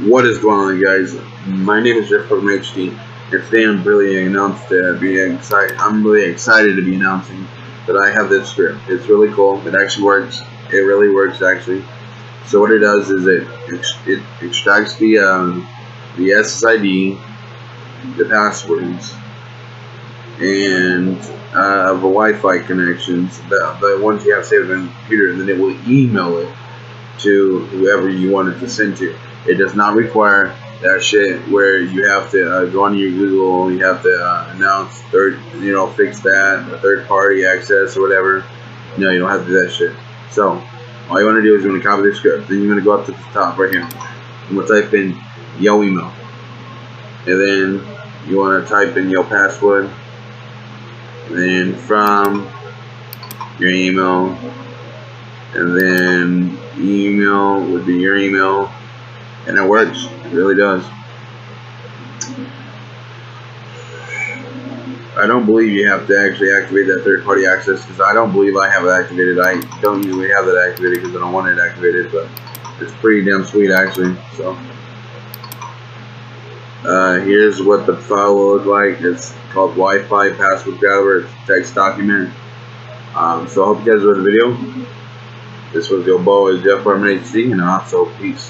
What is going on, guys? My name is Jeff from HD, and today I'm really I'm really excited to be announcing that I have this script. It's really cool. It actually works. It really works, actually. So what it does is it extracts the SSID, the passwords, and the Wi-Fi connections, the ones you have saved on your computer, and then it will email it to whoever you want it to send to. It does not require that shit where you have to go on your Google, you have to announce fix that, third party access or whatever. No, you don't have to do that shit. So all you want to do is you want to copy the script. Then you're going to go up to the top right here. You want to type in your email, and then you want to type in your password, and then from your email, and then email would be your email, and it works. It really does. I don't believe you have to actually activate that third-party access, because I don't believe I have it activated. I don't usually have that activated because I don't want it activated, but it's pretty damn sweet, actually. So here's what the file will look like. It's called Wi-Fi Password Gatherer. It's a text document. So I hope you guys enjoyed the video. This was your boy Jeff from HD, and also peace.